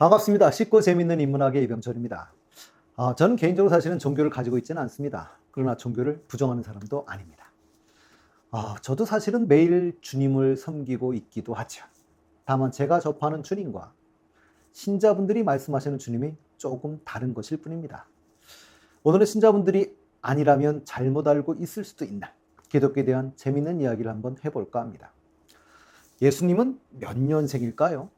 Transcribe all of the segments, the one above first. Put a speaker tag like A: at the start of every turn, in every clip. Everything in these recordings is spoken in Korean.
A: 반갑습니다. 쉽고 재밌는 인문학의 이병철입니다. 저는 개인적으로 사실은 종교를 가지고 있지는 않습니다. 그러나 종교를 부정하는 사람도 아닙니다. 저도 사실은 매일 주님을 섬기고 있기도 하죠. 다만 제가 접하는 주님과 신자분들이 말씀하시는 주님이 조금 다른 것일 뿐입니다. 오늘은 신자분들이 아니라면 잘못 알고 있을 수도 있는 기독교에 대한 재밌는 이야기를 한번 해볼까 합니다. 예수님은 몇 년생일까요?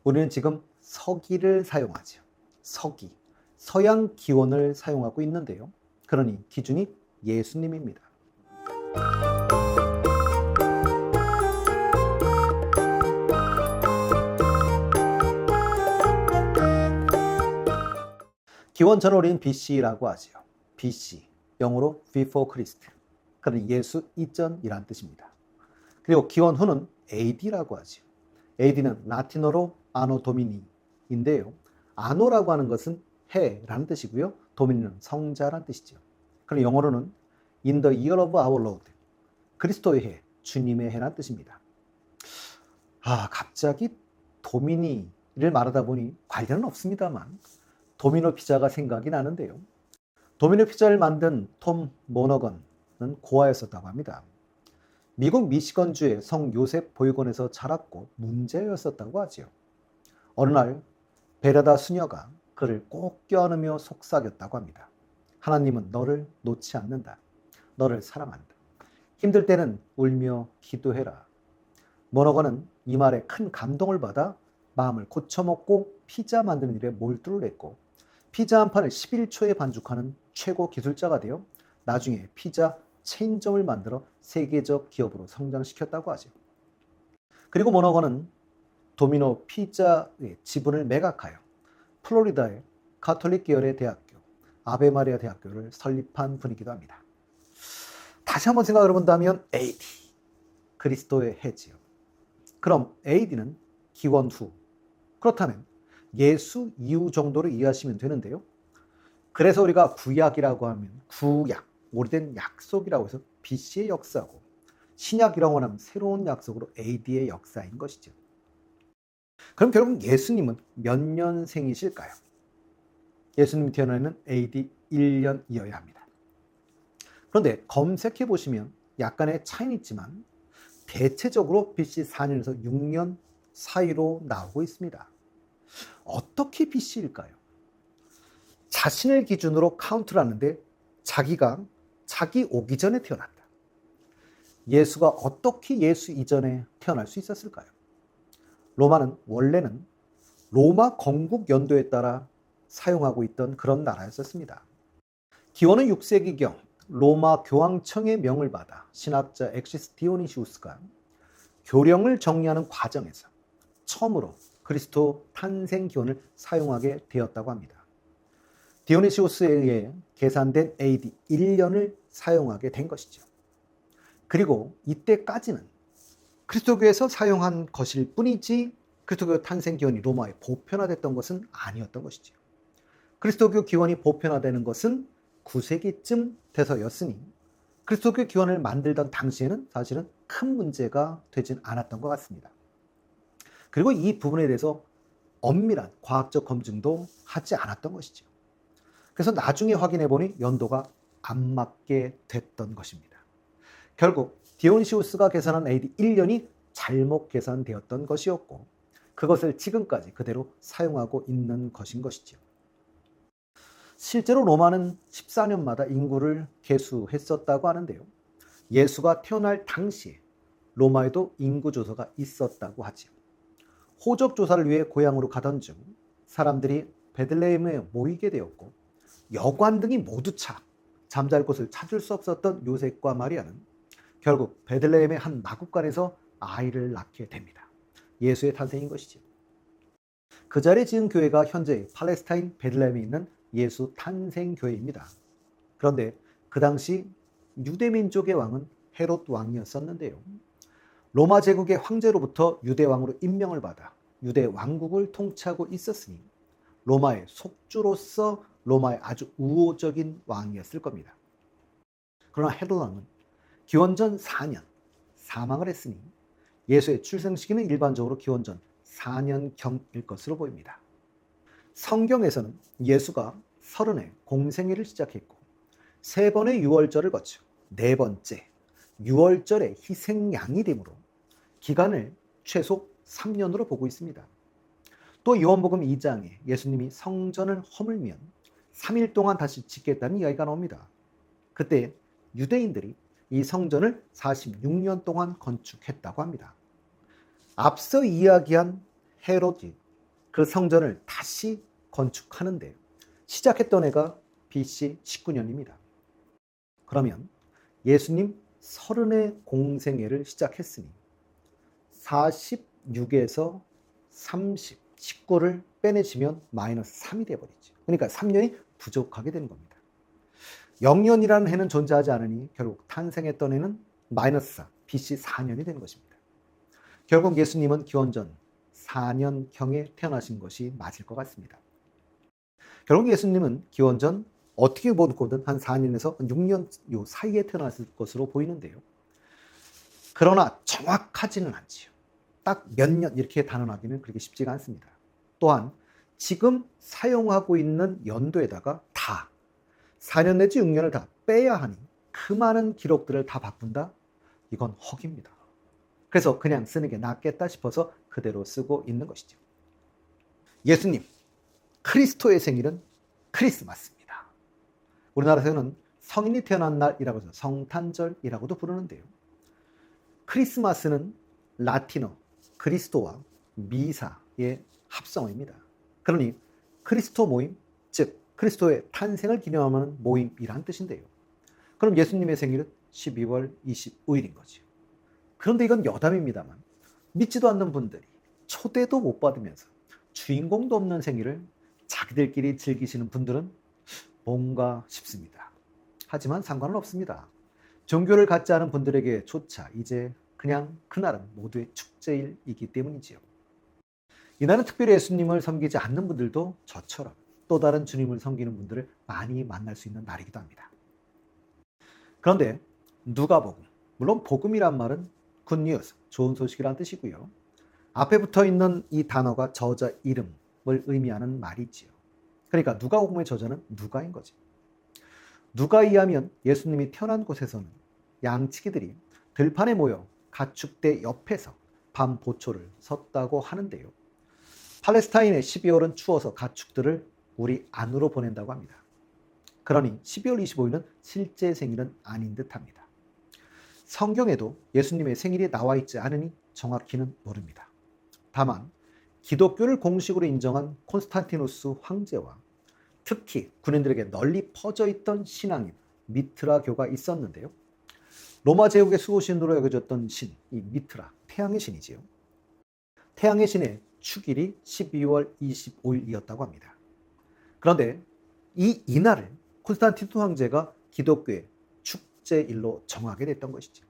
A: 우리는 지금 서기를 사용하죠. 서기, 서양 기원을 사용하고 있는데요. 그러니 기준이 예수님입니다. 기원 전월인 BC라고 하죠. BC, 영어로 Before Christ. 그러니 예수 이전이란 뜻입니다. 그리고 기원 후는 AD라고 하죠. AD는 라틴어로 아노 도미니인데요. 아노라고 하는 것은 해라는 뜻이고요. 도미니는 성자라는 뜻이죠. 그럼 영어로는 In the year of our Lord. 그리스도의 해, 주님의 해라는 뜻입니다. 갑자기 도미니를 말하다 보니 관련은 없습니다만 도미노 피자가 생각이 나는데요. 도미노 피자를 만든 톰 모너건은 고아였었다고 합니다. 미국 미시건주의 성 요셉 보육원에서 자랐고 문제였었다고 하지요. 어느 날 베레다 수녀가 그를 꼭 껴안으며 속삭였다고 합니다. 하나님은 너를 놓지 않는다. 너를 사랑한다. 힘들 때는 울며 기도해라. 모너건은 이 말에 큰 감동을 받아 마음을 고쳐먹고 피자 만드는 일에 몰두를 했고 피자 한 판을 11초에 반죽하는 최고 기술자가 되어 나중에 피자 체인점을 만들어 세계적 기업으로 성장시켰다고 하죠. 그리고 모너건은 도미노 피자의 지분을 매각하여 플로리다의 가톨릭 계열의 대학교, 아베마리아 대학교를 설립한 분이기도 합니다. 다시 한번 생각을 해본다면 AD, 그리스도의 해지요. 그럼 AD는 기원 후, 그렇다면 예수 이후 정도로 이해하시면 되는데요. 그래서 우리가 구약이라고 하면 구약, 오래된 약속이라고 해서 BC의 역사고 신약이라고 하면 새로운 약속으로 AD의 역사인 것이죠. 그럼 결국 예수님은 몇 년생이실까요? 예수님이 태어나는 AD 1년이어야 합니다. 그런데 검색해 보시면 약간의 차이는 있지만 대체적으로 BC 4년에서 6년 사이로 나오고 있습니다. 어떻게 BC일까요? 자신을 기준으로 카운트를 하는데 자기 오기 전에 태어났다. 예수가 어떻게 예수 이전에 태어날 수 있었을까요? 로마는 원래는 로마 건국 연도에 따라 사용하고 있던 그런 나라였었습니다. 기원은 6세기경 로마 교황청의 명을 받아 신학자 엑시스 디오니시우스가 교령을 정리하는 과정에서 처음으로 그리스도 탄생 기원을 사용하게 되었다고 합니다. 디오니시우스에 의해 계산된 AD 1년을 사용하게 된 것이죠. 그리고 이때까지는 그리스도교에서 사용한 것일 뿐이지 그리스도교 탄생 기원이 로마에 보편화됐던 것은 아니었던 것이죠. 그리스도교 기원이 보편화되는 것은 9세기쯤 돼서였으니 그리스도교 기원을 만들던 당시에는 사실은 큰 문제가 되진 않았던 것 같습니다. 그리고 이 부분에 대해서 엄밀한 과학적 검증도 하지 않았던 것이죠. 그래서 나중에 확인해 보니 연도가 안 맞게 됐던 것입니다. 결국 디오니시우스가 계산한 AD 1년이 잘못 계산되었던 것이었고 그것을 지금까지 그대로 사용하고 있는 것인 것이죠. 실제로 로마는 14년마다 인구를 계수했었다고 하는데요. 예수가 태어날 당시에 로마에도 인구조사가 있었다고 하죠. 호적조사를 위해 고향으로 가던 중 사람들이 베들레헴에 모이게 되었고 여관 등이 모두 잠잘 곳을 찾을 수 없었던 요셉과 마리아는 결국 베들레헴의 한 마구간에서 아이를 낳게 됩니다. 예수의 탄생인 것이죠. 그 자리에 지은 교회가 현재 팔레스타인 베들레헴에 있는 예수 탄생교회입니다. 그런데 그 당시 유대민족의 왕은 헤롯 왕이었었는데요. 로마 제국의 황제로부터 유대 왕으로 임명을 받아 유대 왕국을 통치하고 있었으니 로마의 속주로서 로마의 아주 우호적인 왕이었을 겁니다. 그러나 헤롯 왕은 기원전 4년 사망을 했으니 예수의 출생 시기는 일반적으로 기원전 4년경일 것으로 보입니다. 성경에서는 예수가 30에 공생애를 시작했고 3번의 유월절을 거쳐 4번째 유월절의 희생양이 되므로 기간을 최소 3년으로 보고 있습니다. 또 요한복음 2장에 예수님이 성전을 허물면 3일 동안 다시 짓겠다는 이야기가 나옵니다. 그때 유대인들이 이 성전을 46년 동안 건축했다고 합니다. 앞서 이야기한 헤로드 그 성전을 다시 건축하는데 시작했던 해가 BC 19년입니다. 그러면 예수님 30의 공생애를 시작했으니 46에서 30, 19를 빼내시면 마이너스 3이 되어버리죠. 그러니까 3년이 부족하게 되는 겁니다. 0년이라는 해는 존재하지 않으니 결국 탄생했던 해는 마이너스 4, BC 4년이 되는 것입니다. 결국 예수님은 기원전 4년경에 태어나신 것이 맞을 것 같습니다. 결국 예수님은 기원전 어떻게 보든 한 4년에서 6년 요 사이에 태어났을 것으로 보이는데요. 그러나 정확하지는 않지요. 딱 몇 년 이렇게 단언하기는 그렇게 쉽지가 않습니다. 또한 지금 사용하고 있는 연도에다가 다 4년 내지 6년을 다 빼야 하니 그 많은 기록들을 다 바꾼다? 이건 헉입니다. 그래서 그냥 쓰는 게 낫겠다 싶어서 그대로 쓰고 있는 것이죠. 예수님, 그리스도의 생일은 크리스마스입니다. 우리나라에서는 성인이 태어난 날이라고 해서 성탄절이라고도 부르는데요. 크리스마스는 라틴어 그리스도와 미사의 합성어입니다. 그러니 그리스도 모임, 즉 그리스도의 탄생을 기념하는 모임이란 뜻인데요. 그럼 예수님의 생일은 12월 25일인 거죠. 그런데 이건 여담입니다만 믿지도 않는 분들이 초대도 못 받으면서 주인공도 없는 생일을 자기들끼리 즐기시는 분들은 뭔가 싶습니다. 하지만 상관은 없습니다. 종교를 갖지 않은 분들에게조차 이제 그냥 그날은 모두의 축제일이기 때문이지요. 이날은 특별히 예수님을 섬기지 않는 분들도 저처럼 또 다른 주님을 섬기는 분들을 많이 만날 수 있는 날이기도 합니다. 그런데 누가복음, 물론 복음이란 말은 굿뉴스, 좋은 소식이란 뜻이고요. 앞에 붙어 있는 이 단어가 저자 이름을 의미하는 말이지요. 그러니까 누가복음의 저자는 누가인 거지. 누가이하면 예수님이 태어난 곳에서는 양치기들이 들판에 모여 가축대 옆에서 밤 보초를 섰다고 하는데요. 팔레스타인의 12월은 추워서 가축들을 우리 안으로 보낸다고 합니다. 그러니 12월 25일은 실제 생일은 아닌 듯합니다. 성경에도 예수님의 생일이 나와 있지 않으니 정확히는 모릅니다. 다만 기독교를 공식으로 인정한 콘스탄티누스 황제와 특히 군인들에게 널리 퍼져 있던 신앙인 미트라교가 있었는데요. 로마 제국의 수호신으로 여겨졌던 신, 이 미트라, 태양의 신이지요. 태양의 신의 축일이 12월 25일이었다고 합니다. 그런데 이날을 콘스탄티누스 황제가 기독교의 축제일로 정하게 됐던 것이죠.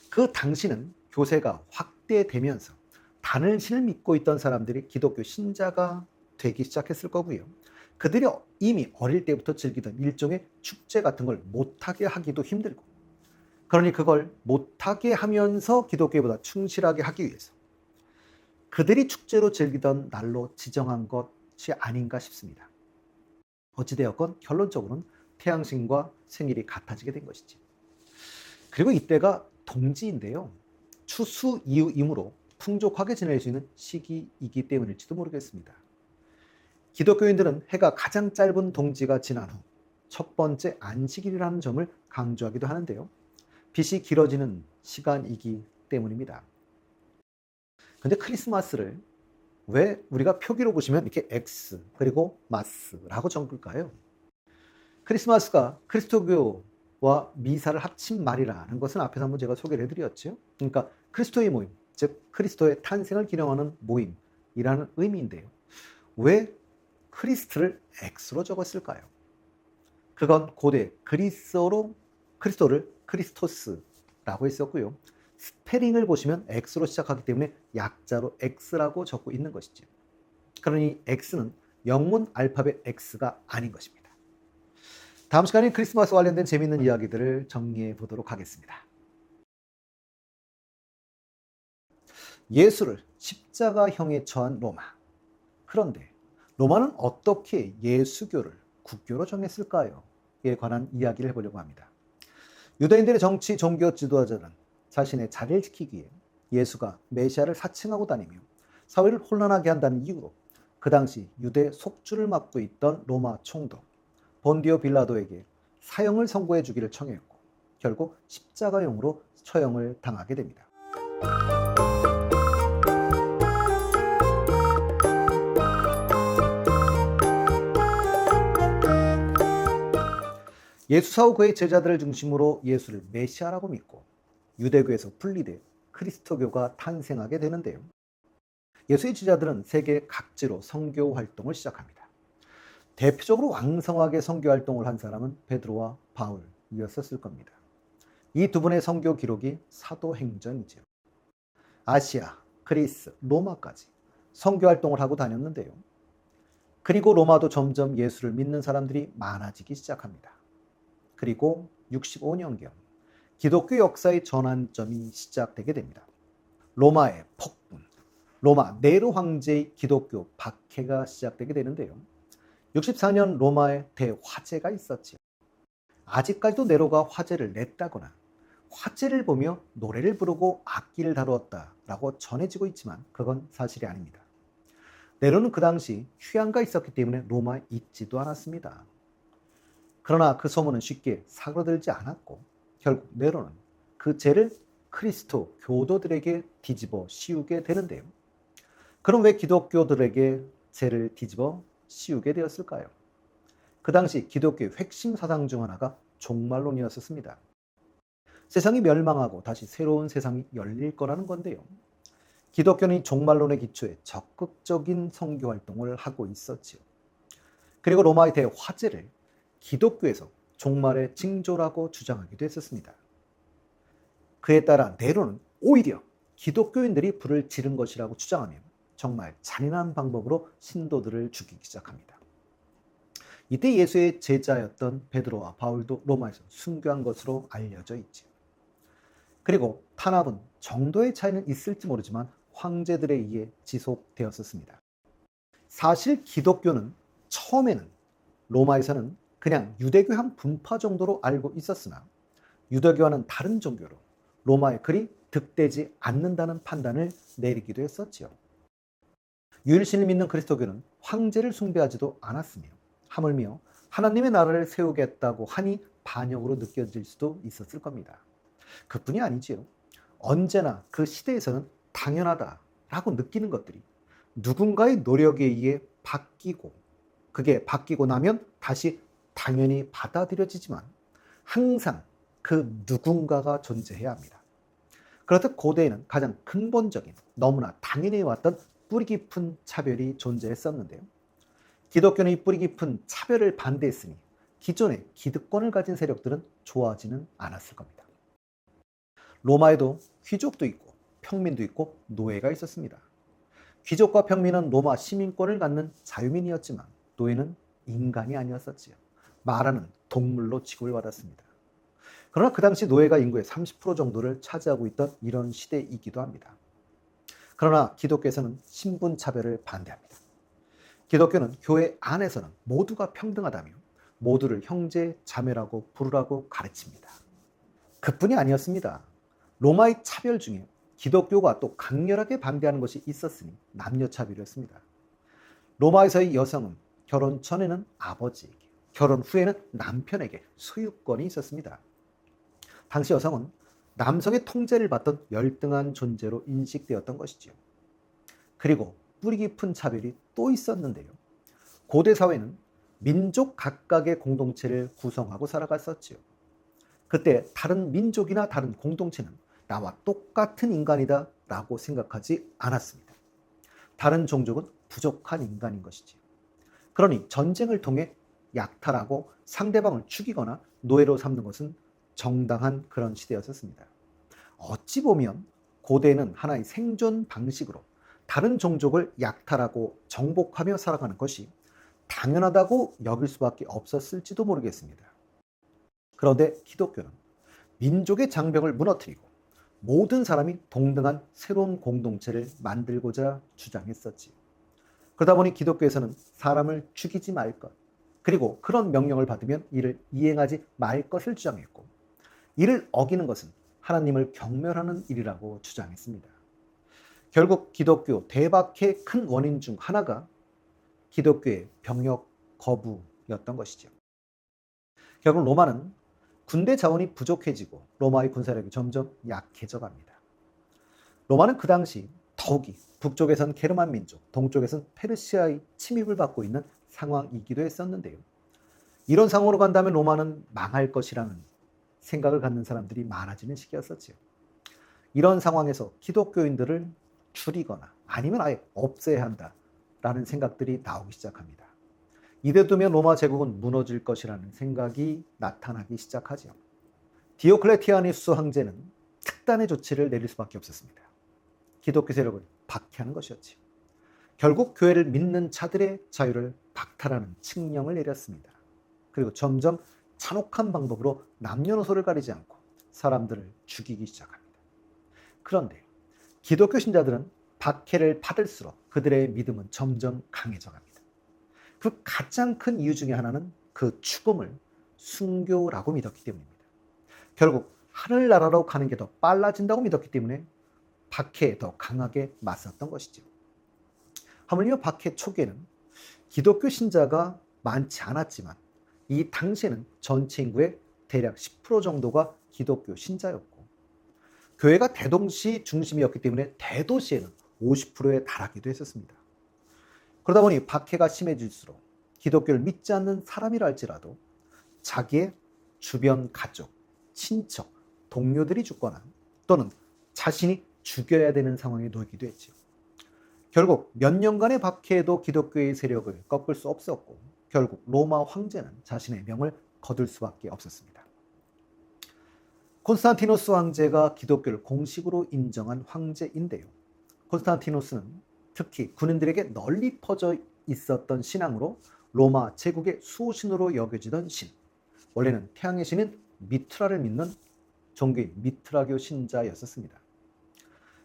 A: 그 당시는 교세가 확대되면서 다른 신을 믿고 있던 사람들이 기독교 신자가 되기 시작했을 거고요. 그들이 이미 어릴 때부터 즐기던 일종의 축제 같은 걸 못하게 하기도 힘들고, 그러니 그걸 못하게 하면서 기독교보다 충실하게 하기 위해서 그들이 축제로 즐기던 날로 지정한 것이 아닌가 싶습니다. 어찌되었건 결론적으로는 태양신과 생일이 같아지게 된 것이지. 그리고 이때가 동지인데요. 추수 이후이므로 풍족하게 지낼 수 있는 시기이기 때문일지도 모르겠습니다. 기독교인들은 해가 가장 짧은 동지가 지난 후 첫 번째 안식일이라는 점을 강조하기도 하는데요. 빛이 길어지는 시간이기 때문입니다. 근데 크리스마스를 왜 우리가 표기로 보시면 이렇게 X 그리고 마스라고 적을까요? 크리스마스가 그리스도교와 미사를 합친 말이라는 것은 앞에서 한번 제가 소개를 해드렸죠. 그러니까 그리스도의 모임, 즉 그리스도의 탄생을 기념하는 모임이라는 의미인데요. 왜 크리스트를 X로 적었을까요? 그건 고대 그리스도를 크리스토스라고 했었고요. 스페링을 보시면 X로 시작하기 때문에 약자로 X라고 적고 있는 것이죠. 그러니 X는 영문 알파벳 X가 아닌 것입니다. 다음 시간에 크리스마스 관련된 재미있는 이야기들을 정리해 보도록 하겠습니다. 예수를 십자가형에 처한 로마. 그런데 로마는 어떻게 예수교를 국교로 정했을까요? 에 관한 이야기를 해보려고 합니다. 유대인들의 정치, 종교 지도자들은 자신의 자리를 지키기 위해 예수가 메시아를 사칭하고 다니며 사회를 혼란하게 한다는 이유로 그 당시 유대 속주를 맡고 있던 로마 총독 본디오 빌라도에게 사형을 선고해 주기를 청했고 결국 십자가형으로 처형을 당하게 됩니다. 예수 사후 그의 제자들을 중심으로 예수를 메시아라고 믿고 유대교에서 분리돼 그리스도교가 탄생하게 되는데요. 예수의 제자들은 세계 각지로 선교 활동을 시작합니다. 대표적으로 왕성하게 선교 활동을 한 사람은 베드로와 바울이었을 겁니다. 이 두 분의 선교 기록이 사도행전이죠. 아시아, 그리스, 로마까지 선교 활동을 하고 다녔는데요. 그리고 로마도 점점 예수를 믿는 사람들이 많아지기 시작합니다. 그리고 65년경 기독교 역사의 전환점이 시작되게 됩니다. 로마의 폭군, 로마 네로 황제의 기독교 박해가 시작되게 되는데요. 64년 로마에 대화재가 있었지요. 아직까지도 네로가 화재를 냈다거나 화재를 보며 노래를 부르고 악기를 다루었다라고 전해지고 있지만 그건 사실이 아닙니다. 네로는 그 당시 휴양가 있었기 때문에 로마에 있지도 않았습니다. 그러나 그 소문은 쉽게 사그러들지 않았고 결국 네로는 그 죄를 그리스도 교도들에게 뒤집어 씌우게 되는데요. 그럼 왜 기독교들에게 죄를 뒤집어 씌우게 되었을까요? 그 당시 기독교의 핵심 사상 중 하나가 종말론이었습니다. 세상이 멸망하고 다시 새로운 세상이 열릴 거라는 건데요. 기독교는 종말론의 기초에 적극적인 선교 활동을 하고 있었지요. 그리고 로마의 대화재를 기독교에서 종말의 징조라고 주장하기도 했었습니다. 그에 따라 네로는 오히려 기독교인들이 불을 지른 것이라고 주장하며 정말 잔인한 방법으로 신도들을 죽이기 시작합니다. 이때 예수의 제자였던 베드로와 바울도 로마에서 순교한 것으로 알려져 있죠. 그리고 탄압은 정도의 차이는 있을지 모르지만 황제들에 의해 지속되었습니다. 사실 기독교는 처음에는 로마에서는 그냥 유대교 한 분파 정도로 알고 있었으나 유대교와는 다른 종교로 로마의 글이 득되지 않는다는 판단을 내리기도 했었지요. 유일신을 믿는 그리스도교는 황제를 숭배하지도 않았으며 하물며 하나님의 나라를 세우겠다고 하니 반역으로 느껴질 수도 있었을 겁니다. 그뿐이 아니지요. 언제나 그 시대에서는 당연하다라고 느끼는 것들이 누군가의 노력에 의해 바뀌고 그게 바뀌고 나면 다시 당연히 받아들여지지만 항상 그 누군가가 존재해야 합니다. 그렇듯 고대에는 가장 근본적인 너무나 당연히 왔던 뿌리 깊은 차별이 존재했었는데요. 기독교는 이 뿌리 깊은 차별을 반대했으니 기존의 기득권을 가진 세력들은 좋아하지는 않았을 겁니다. 로마에도 귀족도 있고 평민도 있고 노예가 있었습니다. 귀족과 평민은 로마 시민권을 갖는 자유민이었지만 노예는 인간이 아니었었지요. 말하는 동물로 취급을 받았습니다. 그러나 그 당시 노예가 인구의 30% 정도를 차지하고 있던 이런 시대이기도 합니다. 그러나 기독교에서는 신분 차별을 반대합니다. 기독교는 교회 안에서는 모두가 평등하다며 모두를 형제, 자매라고 부르라고 가르칩니다. 그뿐이 아니었습니다. 로마의 차별 중에 기독교가 또 강렬하게 반대하는 것이 있었으니 남녀 차별이었습니다. 로마에서의 여성은 결혼 전에는 아버지에게, 결혼 후에는 남편에게 소유권이 있었습니다. 당시 여성은 남성의 통제를 받던 열등한 존재로 인식되었던 것이지요. 그리고 뿌리 깊은 차별이 또 있었는데요. 고대 사회는 민족 각각의 공동체를 구성하고 살아갔었지요. 그때 다른 민족이나 다른 공동체는 나와 똑같은 인간이다 라고 생각하지 않았습니다. 다른 종족은 부족한 인간인 것이지요. 그러니 전쟁을 통해 약탈하고 상대방을 죽이거나 노예로 삼는 것은 정당한 그런 시대였었습니다. 어찌 보면 고대는 하나의 생존 방식으로 다른 종족을 약탈하고 정복하며 살아가는 것이 당연하다고 여길 수밖에 없었을지도 모르겠습니다. 그런데 기독교는 민족의 장벽을 무너뜨리고 모든 사람이 동등한 새로운 공동체를 만들고자 주장했었지요. 그러다 보니 기독교에서는 사람을 죽이지 말 것, 그리고 그런 명령을 받으면 이를 이행하지 말 것을 주장했고, 이를 어기는 것은 하나님을 경멸하는 일이라고 주장했습니다. 결국 기독교 대박의 큰 원인 중 하나가 기독교의 병력 거부였던 것이죠. 결국 로마는 군대 자원이 부족해지고 로마의 군사력이 점점 약해져 갑니다. 로마는 그 당시 더욱이 북쪽에선 게르만 민족, 동쪽에선 페르시아의 침입을 받고 있는 상황이기도 했었는데요. 이런 상황으로 간다면 로마는 망할 것이라는 생각을 갖는 사람들이 많아지는 시기였었죠. 이런 상황에서 기독교인들을 줄이거나 아니면 아예 없애야 한다라는 생각들이 나오기 시작합니다. 이대 두면 로마 제국은 무너질 것이라는 생각이 나타나기 시작하죠. 디오클레티아누스 황제는 특단의 조치를 내릴 수밖에 없었습니다. 기독교 세력을 박해하는 것이었죠. 결국 교회를 믿는 자들의 자유를 박탈하는 칙령을 내렸습니다. 그리고 점점 잔혹한 방법으로 남녀노소를 가리지 않고 사람들을 죽이기 시작합니다. 그런데 기독교 신자들은 박해를 받을수록 그들의 믿음은 점점 강해져 갑니다. 그 가장 큰 이유 중에 하나는 그 죽음을 순교라고 믿었기 때문입니다. 결국 하늘나라로 가는 게 더 빨라진다고 믿었기 때문에 박해에 더 강하게 맞섰던 것이죠. 하물며 박해 초기에는 기독교 신자가 많지 않았지만 이 당시에는 전체 인구의 대략 10% 정도가 기독교 신자였고, 교회가 대동시 중심이었기 때문에 대도시에는 50%에 달하기도 했었습니다. 그러다 보니 박해가 심해질수록 기독교를 믿지 않는 사람이라 할지라도 자기의 주변 가족, 친척, 동료들이 죽거나 또는 자신이 죽여야 되는 상황에 놓이기도 했죠. 결국 몇 년간의 박해에도 기독교의 세력을 꺾을 수 없었고, 결국 로마 황제는 자신의 명을 거둘 수밖에 없었습니다. 콘스탄티누스 황제가 기독교를 공식으로 인정한 황제인데요. 콘스탄티누스는 특히 군인들에게 널리 퍼져 있었던 신앙으로 로마 제국의 수호신으로 여겨지던 신, 원래는 태양의 신인 미트라를 믿는 종교인 미트라교 신자였었습니다.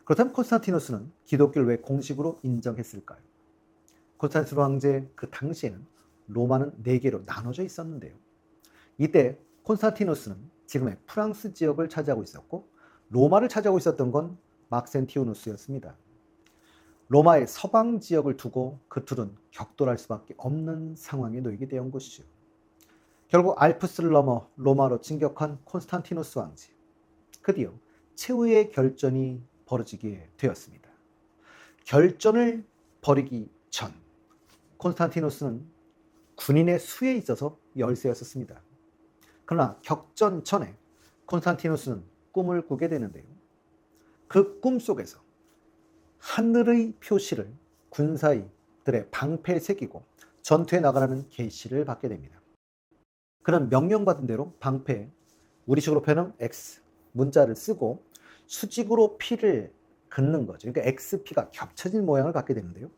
A: 그렇다면 콘스탄티누스는 기독교를 왜 공식으로 인정했을까요? 콘스탄티누스 황제 그 당시에는 로마는 4개로 나눠져 있었는데요. 이때 콘스탄티누스는 지금의 프랑스 지역을 차지하고 있었고, 로마를 차지하고 있었던 건 막센티우누스였습니다. 로마의 서방 지역을 두고 그 둘은 격돌할 수밖에 없는 상황에 놓이게 된 것이죠. 결국 알프스를 넘어 로마로 진격한 콘스탄티누스 황제, 드디어 최후의 결전이 벌어지게 되었습니다. 결전을 벌이기 전 콘스탄티누스는 군인의 수에 있어서 열세였었습니다. 그러나 격전 전에 콘스탄티누스는 꿈을 꾸게 되는데요. 그 꿈 속에서 하늘의 표시를 군사들의 방패에 새기고 전투에 나가라는 계시를 받게 됩니다. 그는 명령받은 대로 방패에 우리식으로 표현하면 X 문자를 쓰고 수직으로 피를 긋는 거죠. 그러니까 XP가 겹쳐진 모양을 갖게 되는데요.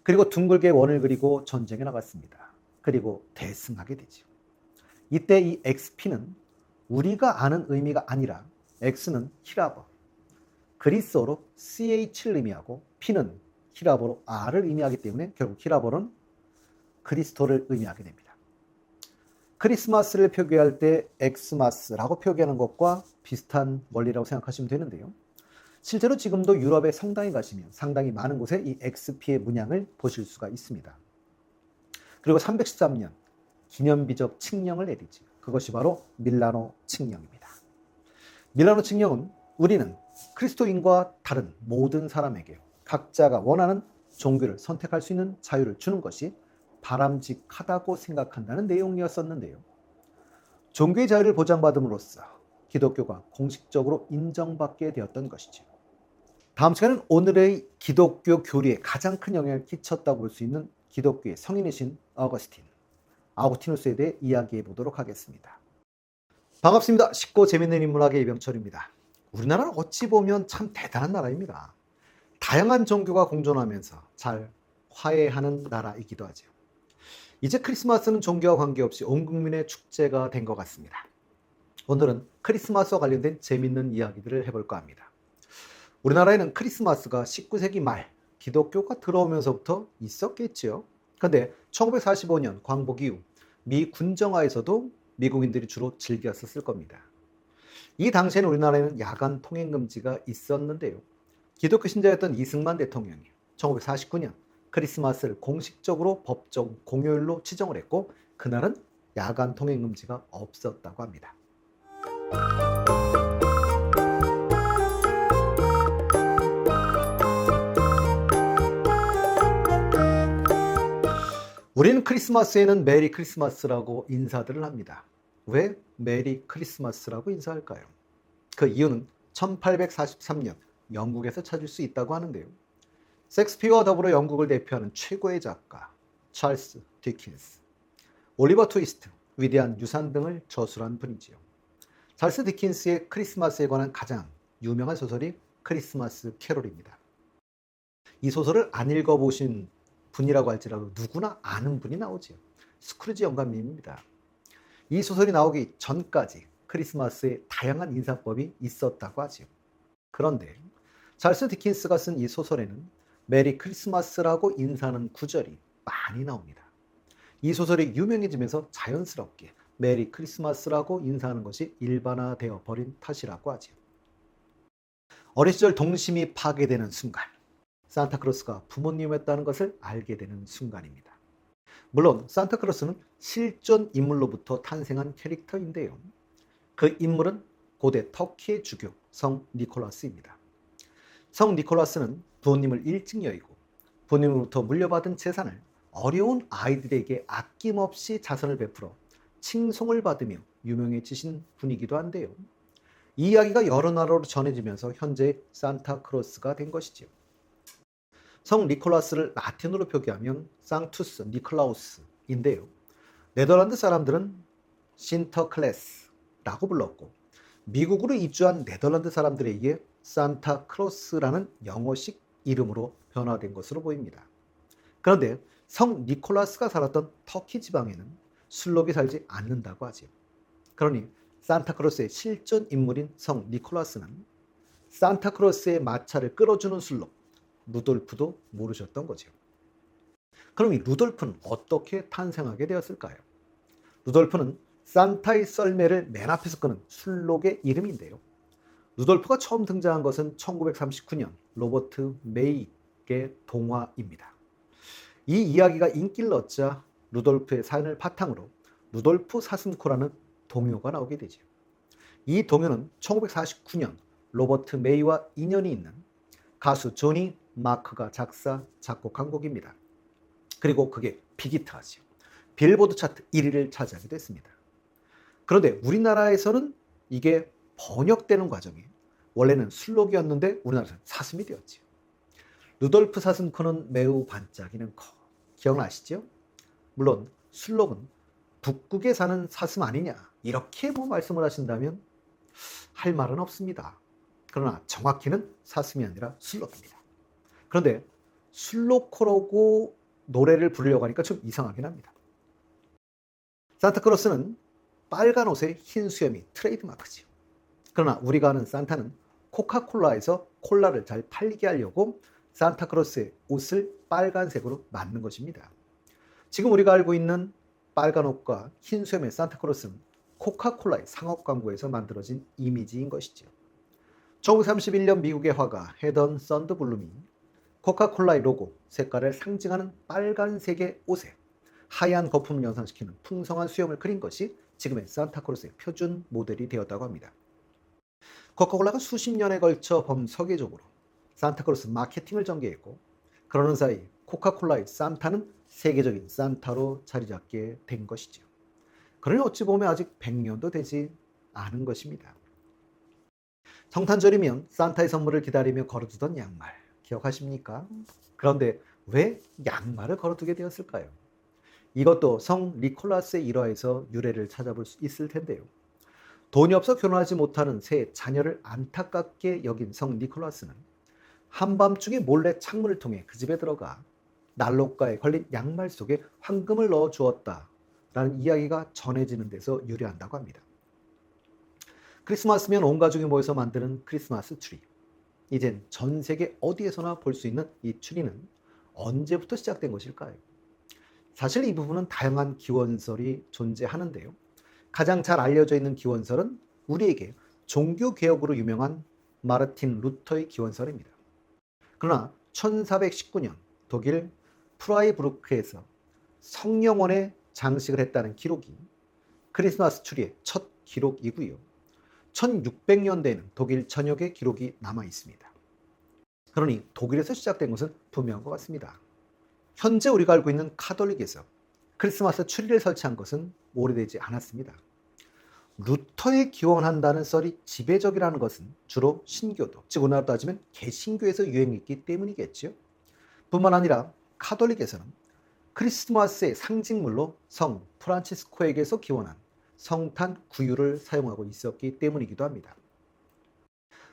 A: 그리고 둥글게 원을 그리고 전쟁에 나갔습니다. 그리고 대승하게 되죠. 이때 이 XP는 우리가 아는 의미가 아니라 X는 히라버, 그리스어로 CH를 의미하고 P는 히라버로 R을 의미하기 때문에 결국 히라버는 그리스도를 의미하게 됩니다. 크리스마스를 표기할 때 엑스마스라고 표기하는 것과 비슷한 원리라고 생각하시면 되는데요. 실제로 지금도 유럽에 상당히 가시면 상당히 많은 곳에 이 XP의 문양을 보실 수가 있습니다. 그리고 313년 기념비적 칙령을 내리지. 그것이 바로 밀라노 칙령입니다. 밀라노 칙령은 우리는 그리스도인과 다른 모든 사람에게 각자가 원하는 종교를 선택할 수 있는 자유를 주는 것이 바람직하다고 생각한다는 내용이었었는데요. 종교의 자유를 보장받음으로써 기독교가 공식적으로 인정받게 되었던 것이죠. 다음 시간은 오늘의 기독교 교리에 가장 큰 영향을 끼쳤다고 볼 수 있는 기독교의 성인이신 아우구스티누스에 대해 이야기해 보도록 하겠습니다. 반갑습니다. 쉽고 재밌는 인문학의 이병철입니다. 우리나라는 어찌 보면 참 대단한 나라입니다. 다양한 종교가 공존하면서 잘 화해하는 나라이기도 하죠. 이제 크리스마스는 종교와 관계없이 온 국민의 축제가 된 것 같습니다. 오늘은 크리스마스와 관련된 재밌는 이야기들을 해볼까 합니다. 우리나라에는 크리스마스가 19세기 말 기독교가 들어오면서부터 있었겠지요. 그런데 1945년 광복 이후 미 군정화에서도 미국인들이 주로 즐겼었을 겁니다. 이 당시에는 우리나라에는 야간 통행 금지가 있었는데요. 기독교 신자였던 이승만 대통령이 1949년 크리스마스를 공식적으로 법적 공휴일로 지정을 했고 그날은 야간 통행 금지가 없었다고 합니다. 우리는 크리스마스에는 메리 크리스마스라고 인사들을 합니다. 왜 메리 크리스마스라고 인사할까요? 그 이유는 1843년 영국에서 찾을 수 있다고 하는데요. 섹스피어와 더불어 영국을 대표하는 최고의 작가 찰스 디킨스, 올리버 트위스트, 위대한 유산 등을 저술한 분이지요. 찰스 디킨스의 크리스마스에 관한 가장 유명한 소설이 크리스마스 캐롤입니다. 이 소설을 안 읽어보신 분이라고 할지라도 누구나 아는 분이 나오지요. 스크루지 영감님입니다. 이 소설이 나오기 전까지 크리스마스에 다양한 인사법이 있었다고 하지요. 그런데 찰스 디킨스가 쓴 이 소설에는 메리 크리스마스라고 인사하는 구절이 많이 나옵니다. 이 소설이 유명해지면서 자연스럽게 메리 크리스마스라고 인사하는 것이 일반화되어 버린 탓이라고 하지요. 어린 시절 동심이 파괴되는 순간, 산타크로스가 부모님이었다는 것을 알게 되는 순간입니다. 물론 산타크로스는 실존 인물로부터 탄생한 캐릭터인데요. 그 인물은 고대 터키의 주교 성 니콜라스입니다. 성 니콜라스는 부모님을 일찍 여의고 부모님으로부터 물려받은 재산을 어려운 아이들에게 아낌없이 자선을 베풀어 칭송을 받으며 유명해지신 분이기도 한데요. 이 이야기가 여러 나라로 전해지면서 현재 산타크로스가 된 것이지요. 성 니콜라스를 라틴어로 표기하면 상투스 니클라우스인데요. 네덜란드 사람들은 신터클레스라고 불렀고 미국으로 입주한 네덜란드 사람들에 의해 산타크로스라는 영어식 이름으로 변화된 것으로 보입니다. 그런데 성 니콜라스가 살았던 터키 지방에는 슬롭이 살지 않는다고 하지요. 그러니 산타크로스의 실존 인물인 성 니콜라스는 산타크로스의 마차를 끌어주는 슬롭 루돌프도 모르셨던 거죠. 그럼 이 루돌프는 어떻게 탄생하게 되었을까요? 루돌프는 산타의 썰매를 맨 앞에서 끄는 술록의 이름인데요. 루돌프가 처음 등장한 것은 1939년 로버트 메이의 동화입니다. 이 이야기가 인기를 얻자 루돌프의 사연을 바탕으로 루돌프 사슴코라는 동요가 나오게 되죠. 이 동요는 1949년 로버트 메이와 인연이 있는 가수 조니 마크가 작사, 작곡한 곡입니다. 그리고 그게 빅히트하죠. 빌보드 차트 1위를 차지하기도 했습니다. 그런데 우리나라에서는 이게 번역되는 과정이 원래는 술록이었는데 우리나라에서는 사슴이 되었죠. 루돌프 사슴코는 매우 반짝이는 코. 기억나시죠? 물론 술록은 북극에 사는 사슴 아니냐 이렇게 말씀을 하신다면 할 말은 없습니다. 그러나 정확히는 사슴이 아니라 술록입니다. 그런데 술록코라고 노래를 부르려고 하니까 좀 이상하긴 합니다. 산타크로스는 빨간 옷에 흰 수염이 트레이드마크지요. 그러나 우리가 아는 산타는 코카콜라에서 콜라를 잘 팔리게 하려고 산타크로스의 옷을 빨간색으로 만든 것입니다. 지금 우리가 알고 있는 빨간 옷과 흰 수염의 산타크로스는 코카콜라의 상업 광고에서 만들어진 이미지인 것이죠. 1931년 미국의 화가 헤던 썬드블룸이 코카콜라의 로고 색깔을 상징하는 빨간색의 옷에 하얀 거품을 연상시키는 풍성한 수염을 그린 것이 지금의 산타크로스의 표준 모델이 되었다고 합니다. 코카콜라가 수십 년에 걸쳐 범서계적으로 산타크로스 마케팅을 전개했고 그러는 사이 코카콜라의 산타는 세계적인 산타로 자리 잡게 된 것이죠. 그러니 어찌 보면 아직 100년도 되지 않은 것입니다. 성탄절이면 산타의 선물을 기다리며 걸어두던 양말 기억하십니까? 그런데 왜 양말을 걸어두게 되었을까요? 이것도 성 니콜라스의 일화에서 유래를 찾아볼 수 있을 텐데요. 돈이 없어 결혼하지 못하는 세 자녀를 안타깝게 여긴 성 니콜라스는 한밤중에 몰래 창문을 통해 그 집에 들어가 난로가에 걸린 양말 속에 황금을 넣어 주었다라는 이야기가 전해지는 데서 유래한다고 합니다. 크리스마스면 온 가족이 모여서 만드는 크리스마스 트리. 이젠 전 세계 어디에서나 볼 수 있는 이 추리는 언제부터 시작된 것일까요? 사실 이 부분은 다양한 기원설이 존재하는데요. 가장 잘 알려져 있는 기원설은 우리에게 종교개혁으로 유명한 마르틴 루터의 기원설입니다. 그러나 1419년 독일 프라이부르크에서 성령원에 장식을 했다는 기록이 크리스마스 추리의 첫 기록이고요. 1600년대에는 독일 전역의 기록이 남아 있습니다. 그러니 독일에서 시작된 것은 분명한 것 같습니다. 현재 우리가 알고 있는 카톨릭에서 크리스마스 추리를 설치한 것은 오래되지 않았습니다. 루터에 기원한다는 썰이 지배적이라는 것은 주로 신교도, 즉 우리나라로 따지면 개신교에서 유행했기 때문이겠지요. 뿐만 아니라 카톨릭에서는 크리스마스의 상징물로 성 프란치스코에게서 기원한 성탄 구유를 사용하고 있었기 때문이기도 합니다.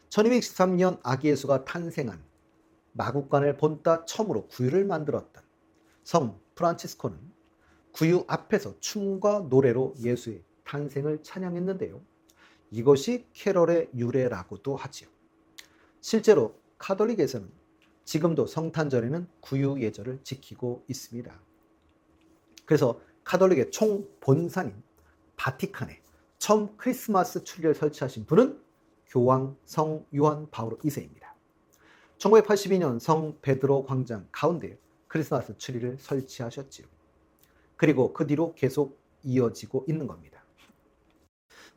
A: 1213년 아기 예수가 탄생한 마국간을 본따 처음으로 구유를 만들었던 성 프란치스코는 구유 앞에서 춤과 노래로 예수의 탄생을 찬양했는데요. 이것이 캐럴의 유래라고도 하지요. 실제로 카톨릭에서는 지금도 성탄절에는 구유 예절을 지키고 있습니다. 그래서 카톨릭의 총본산인 바티칸에 처음 크리스마스 추리를 설치하신 분은 교황 성 요한 바오로 2세입니다. 1982년 성 베드로 광장 가운데 크리스마스 추리를 설치하셨지요. 그리고 그 뒤로 계속 이어지고 있는 겁니다.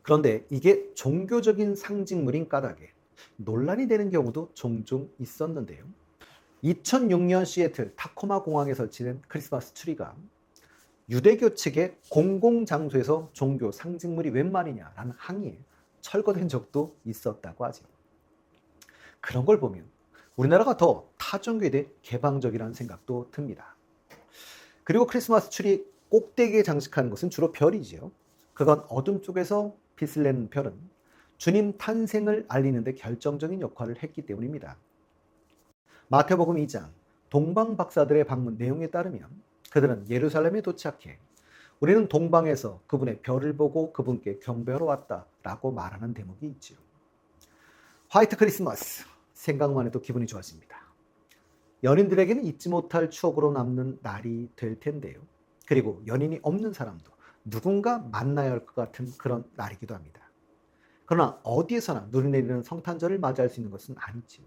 A: 그런데 이게 종교적인 상징물인 까닭에 논란이 되는 경우도 종종 있었는데요. 2006년 시애틀 타코마 공항에 설치된 크리스마스 트리가 유대교 측의 공공장소에서 종교 상징물이 웬 말이냐라는 항의에 철거된 적도 있었다고 하죠. 그런 걸 보면 우리나라가 더 타종교에 대해 개방적이라는 생각도 듭니다. 그리고 크리스마스 트리 꼭대기에 장식하는 것은 주로 별이지요. 그건 어둠 쪽에서 빛을 내는 별은 주님 탄생을 알리는 데 결정적인 역할을 했기 때문입니다. 마태복음 2장 동방 박사들의 방문 내용에 따르면 그들은 예루살렘에 도착해 우리는 동방에서 그분의 별을 보고 그분께 경배하러 왔다라고 말하는 대목이 있지요. 화이트 크리스마스 생각만 해도 기분이 좋아집니다. 연인들에게는 잊지 못할 추억으로 남는 날이 될 텐데요. 그리고 연인이 없는 사람도 누군가 만나야 할 것 같은 그런 날이기도 합니다. 그러나 어디에서나 눈이 내리는 성탄절을 맞이할 수 있는 것은 아니지요.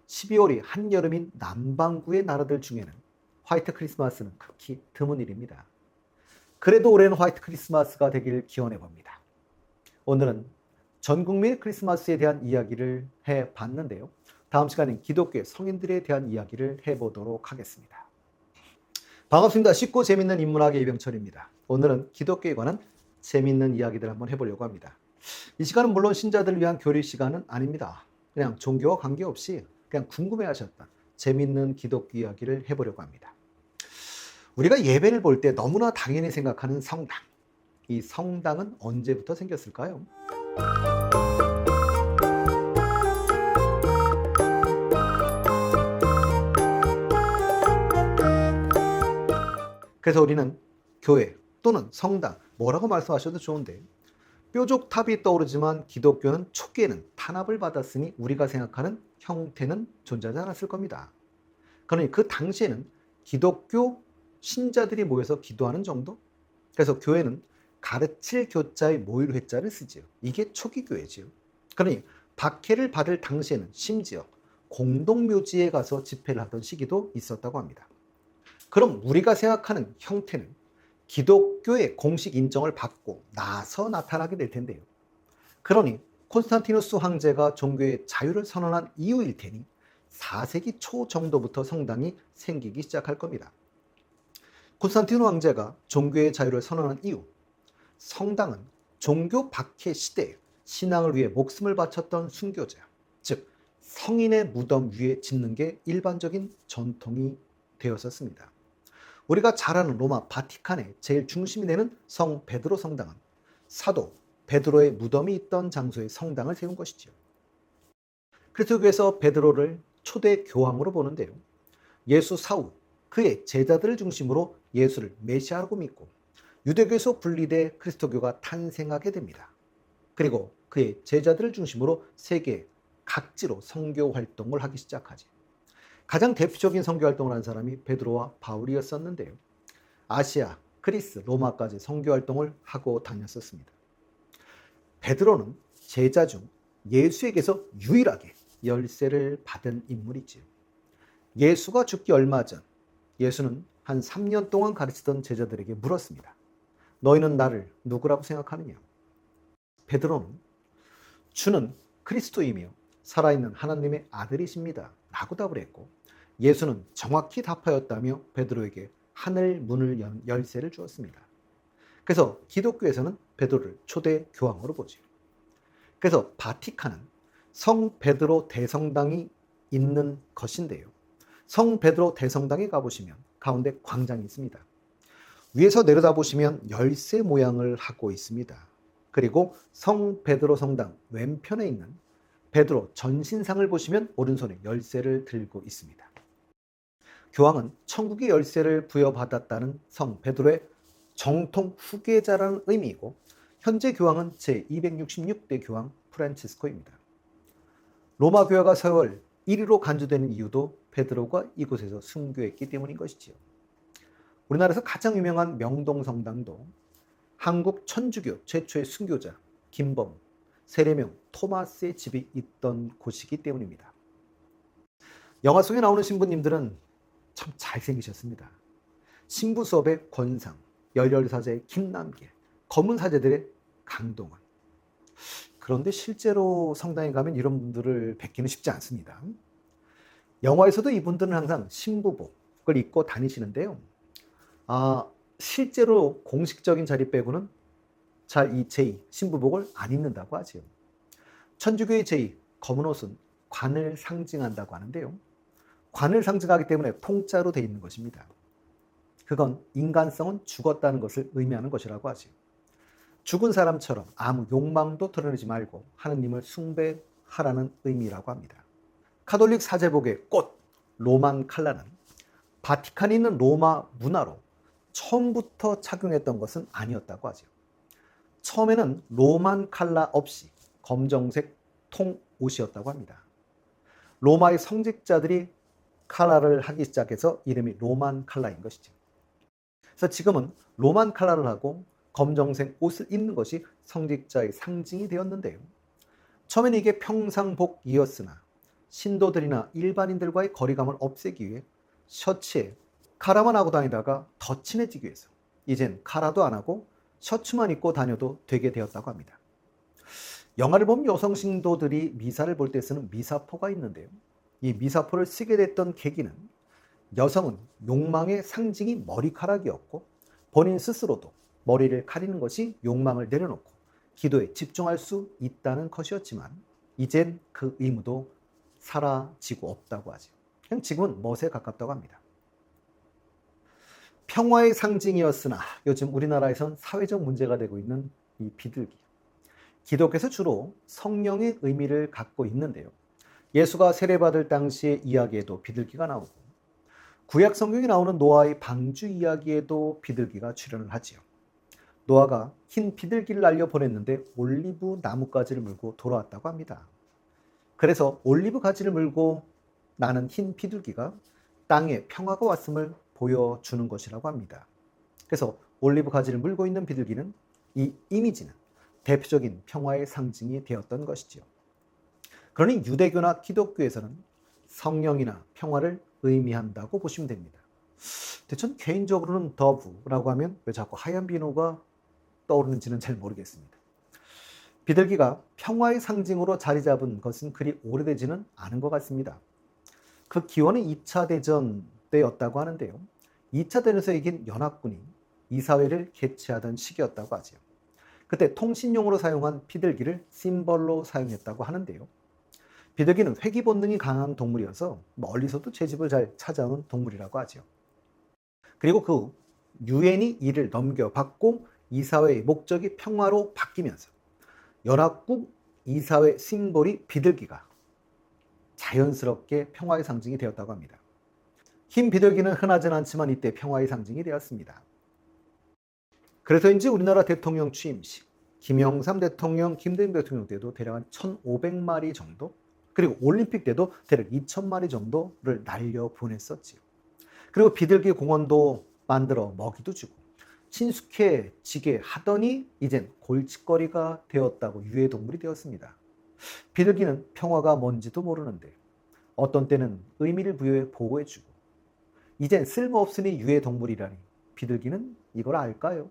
A: 12월이 한여름인 남반구의 나라들 중에는 화이트 크리스마스는 극히 드문 일입니다. 그래도 올해는 화이트 크리스마스가 되길 기원해 봅니다. 오늘은 전 국민의 크리스마스에 대한 이야기를 해봤는데요. 다음 시간엔 기독교의 성인들에 대한 이야기를 해보도록 하겠습니다. 반갑습니다. 쉽고 재밌는 인문학의 이병철입니다. 오늘은 기독교에 관한 재밌는 이야기들 한번 해보려고 합니다. 이 시간은 물론 신자들을 위한 교리 시간은 아닙니다. 그냥 종교와 관계없이 그냥 궁금해하셨던 재밌는 기독교 이야기를 해보려고 합니다. 우리가 예배를 볼 때 너무나 당연히 생각하는 성당. 이 성당은 언제부터 생겼을까요? 그래서 우리는 교회 또는 성당 뭐라고 말씀하셔도 좋은데 뾰족탑이 떠오르지만 기독교는 초기에는 탄압을 받았으니 우리가 생각하는 형태는 존재하지 않았을 겁니다. 그러니 그 당시에는 기독교 신자들이 모여서 기도하는 정도? 그래서 교회는 가르칠 교자의 모일 회자를 쓰지요. 이게 초기 교회지요. 그러니 박해를 받을 당시에는 심지어 공동묘지에 가서 집회를 하던 시기도 있었다고 합니다. 그럼 우리가 생각하는 형태는 기독교의 공식 인정을 받고 나서 나타나게 될 텐데요. 그러니 콘스탄티누스 황제가 종교의 자유를 선언한 이후일 테니 4세기 초 정도부터 성당이 생기기 시작할 겁니다. 콘스탄티누스 황제가 종교의 자유를 선언한 이후 성당은 종교 박해 시대에 신앙을 위해 목숨을 바쳤던 순교자, 즉 성인의 무덤 위에 짓는 게 일반적인 전통이 되었었습니다. 우리가 잘 아는 로마 바티칸의 제일 중심이 되는 성 베드로 성당은 사도 베드로의 무덤이 있던 장소에 성당을 세운 것이지요. 그리스도교에서 베드로를 초대 교황으로 보는데요. 예수 사후 그의 제자들을 중심으로 예수를 메시아라고 믿고 유대교에서 분리돼 그리스도교가 탄생하게 됩니다. 그리고 그의 제자들을 중심으로 세계 각지로 선교 활동을 하기 시작하지. 가장 대표적인 선교 활동을 한 사람이 베드로와 바울이었었는데요. 아시아, 그리스, 로마까지 선교 활동을 하고 다녔었습니다. 베드로는 제자 중 예수에게서 유일하게 열쇠를 받은 인물이지요. 예수가 죽기 얼마 전 예수는 한 3년 동안 가르치던 제자들에게 물었습니다. 너희는 나를 누구라고 생각하느냐? 베드로는 주는 그리스도이며 살아있는 하나님의 아들이십니다 라고 답을 했고, 예수는 정확히 답하였다며 베드로에게 하늘 문을 연 열쇠를 주었습니다. 그래서 기독교에서는 베드로를 초대 교황으로 보죠. 그래서 바티칸은 성 베드로 대성당이 있는 것인데요. 성 베드로 대성당에 가보시면 가운데 광장이 있습니다. 위에서 내려다보시면 열쇠 모양을 하고 있습니다. 그리고 성 베드로 성당 왼편에 있는 베드로 전신상을 보시면 오른손에 열쇠를 들고 있습니다. 교황은 천국의 열쇠를 부여받았다는 성 베드로의 정통 후계자라는 의미이고, 현재 교황은 제266대 교황 프란치스코입니다. 로마 교회가 서열 1위로 간주되는 이유도 베드로가 이곳에서 순교했기 때문인 것이지요. 우리나라에서 가장 유명한 명동성당도 한국 천주교 최초의 순교자 김범, 세례명 토마스의 집이 있던 곳이기 때문입니다. 영화 속에 나오는 신부님들은 참 잘생기셨습니다. 신부 수업의 권상, 열혈사제의 김남길, 검은 사제들의 강동원. 그런데 실제로 성당에 가면 이런 분들을 뵙기는 쉽지 않습니다. 영화에서도 이분들은 항상 신부복을 입고 다니시는데요. 실제로 공식적인 자리 빼고는 잘 이 제2 신부복을 안 입는다고 하지요. 천주교의 제2 검은 옷은 관을 상징한다고 하는데요. 관을 상징하기 때문에 통짜로 되어 있는 것입니다. 그건 인간성은 죽었다는 것을 의미하는 것이라고 하지요. 죽은 사람처럼 아무 욕망도 드러내지 말고 하느님을 숭배하라는 의미라고 합니다. 카톨릭 사제복의 꽃 로만 칼라는 바티칸에 있는 로마 문화로 처음부터 착용했던 것은 아니었다고 하죠. 처음에는 로만 칼라 없이 검정색 통옷이었다고 합니다. 로마의 성직자들이 칼라를 하기 시작해서 이름이 로만 칼라인 것이죠. 그래서 지금은 로만 칼라를 하고 검정색 옷을 입는 것이 성직자의 상징이 되었는데요. 처음에는 이게 평상복이었으나 신도들이나 일반인들과의 거리감을 없애기 위해 셔츠에 카라만 하고 다니다가 더 친해지기 위해서 이젠 카라도 안 하고 셔츠만 입고 다녀도 되게 되었다고 합니다. 영화를 보면 여성 신도들이 미사를 볼 때 쓰는 미사포가 있는데요. 이 미사포를 쓰게 됐던 계기는 여성은 욕망의 상징이 머리카락이었고 본인 스스로도 머리를 가리는 것이 욕망을 내려놓고 기도에 집중할 수 있다는 것이었지만 이젠 그 의무도 사라지고 없다고 하죠. 그냥 지금은 멋에 가깝다고 합니다. 평화의 상징이었으나 요즘 우리나라에선 사회적 문제가 되고 있는 이 비둘기. 기독교에서 주로 성령의 의미를 갖고 있는데요. 예수가 세례받을 당시의 이야기에도 비둘기가 나오고 구약 성경에 나오는 노아의 방주 이야기에도 비둘기가 출연을 하지요. 노아가 흰 비둘기를 날려 보냈는데 올리브 나뭇가지를 물고 돌아왔다고 합니다. 그래서 올리브 가지를 물고 나는 흰 비둘기가 땅에 평화가 왔음을 보여주는 것이라고 합니다. 그래서 올리브 가지를 물고 있는 비둘기는 이 이미지는 대표적인 평화의 상징이 되었던 것이지요. 그러니 유대교나 기독교에서는 성령이나 평화를 의미한다고 보시면 됩니다. 근데 전 개인적으로는 더브라고 하면 왜 자꾸 하얀 비누가 떠오르는지는 잘 모르겠습니다. 비둘기가 평화의 상징으로 자리 잡은 것은 그리 오래되지는 않은 것 같습니다. 그 기원은 2차 대전 때였다고 하는데요. 2차 대전에서 이긴 연합군이 이사회를 개최하던 시기였다고 하죠. 그때 통신용으로 사용한 비둘기를 심벌로 사용했다고 하는데요. 비둘기는 회귀 본능이 강한 동물이어서 멀리서도 제 집을 잘 찾아오는 동물이라고 하죠. 그리고 그 유엔이 이를 넘겨받고 이사회의 목적이 평화로 바뀌면서 연합국 이사회 심볼이 비둘기가 자연스럽게 평화의 상징이 되었다고 합니다. 흰 비둘기는 흔하진 않지만 이때 평화의 상징이 되었습니다. 그래서인지 우리나라 대통령 취임식, 김영삼 대통령, 김대중 대통령 때도 대략 한 1,500마리 정도 그리고 올림픽 때도 대략 2,000마리 정도를 날려 보냈었지요. 그리고 비둘기 공원도 만들어 먹이도 주고 친숙해지게 하더니 이젠 골칫거리가 되었다고 유해동물이 되었습니다. 비둘기는 평화가 뭔지도 모르는데 어떤 때는 의미를 부여해 보호해주고 이젠 쓸모없으니 유해동물이라니 비둘기는 이걸 알까요?